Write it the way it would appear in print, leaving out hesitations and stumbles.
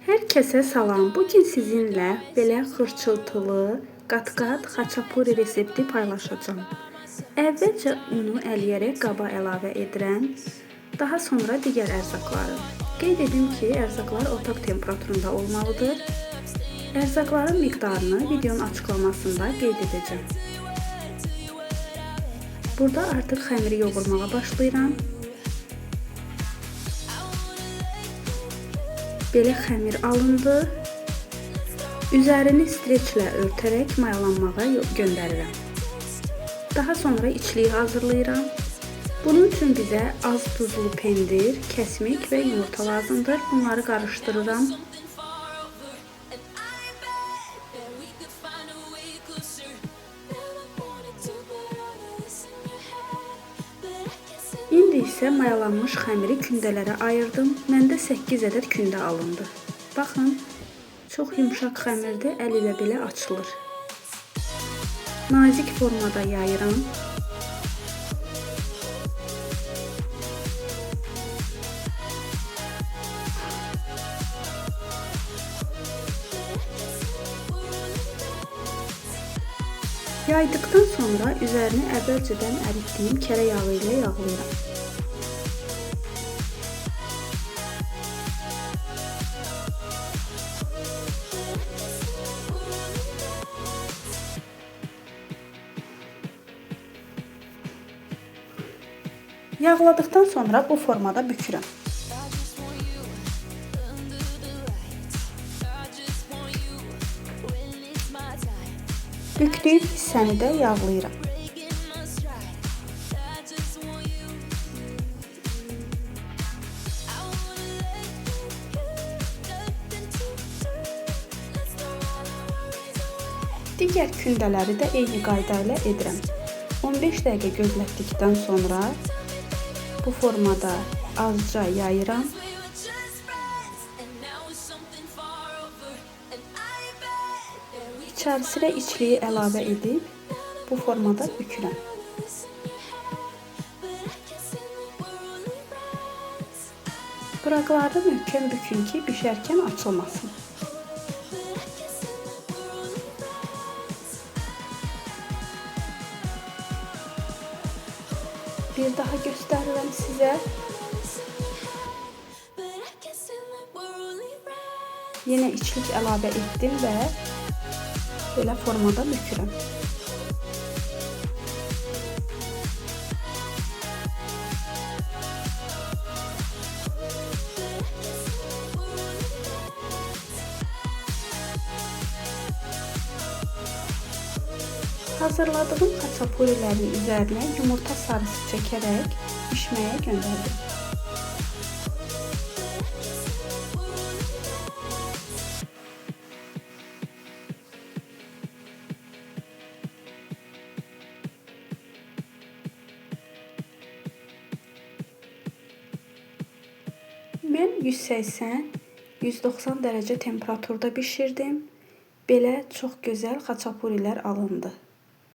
Hər kəsə salam. Bugün sizinlə belə xırçıltılı, qat-qat xaçapuri resepti paylaşacağım. Əvvəlcə unu əliyərək qaba əlavə edirəm. Daha sonra digər ərzaqları. Qeyd edim ki, ərzaqlar otaq temperaturunda olmalıdır. Ərzaqların miqdarını videonun açıqlamasında qeyd edəcəm. Burada artıq xəmiri yoğurmağa başlayıram. Belə xəmir alındı. Üzərini streçlə örtərək mayalanmağa göndərirəm. Daha sonra içliyi hazırlayıram. Bunun üçün bizə az duzlu pendir, kəsmik və yumurta lazımdır. Bunları qarışdırıram. İndi isə mayalanmış xəmiri kündələrə ayırdım. Məndə 8 ədəd kündə alındı. Baxın, çox yumşaq xəmirdir, əl ilə belə açılır. Nazik formada yayıram. Yaydıqdan sonra üzərini əvvəlcədən əritdiyim kərə yağı ilə yağlayıram. Yağladıqdan sonra bu formada bükürəm. Bükdüyüm hissəni də yağlayıram. Digər kündələri də eyni qayda ilə edirəm. 15 dəqiqə gözlətdikdən sonra bu formada azca yayıram. İçərisinə içliyi əlavə edib bu formada bükürəm. Qıraqları möhkəm bükün ki, bişərkən açılmasın. Bir daha göstərirəm sizə. Yenə içlik əlavə etdim və belə formada bükürəm. Hazırladığım xaçapurilərin üzərinə yumurta sarısı çəkərək pişməyə göndərdim. Mən 180-190 dərəcə temperaturda bişirdim. Belə çox gözəl xaçapurilər alındı.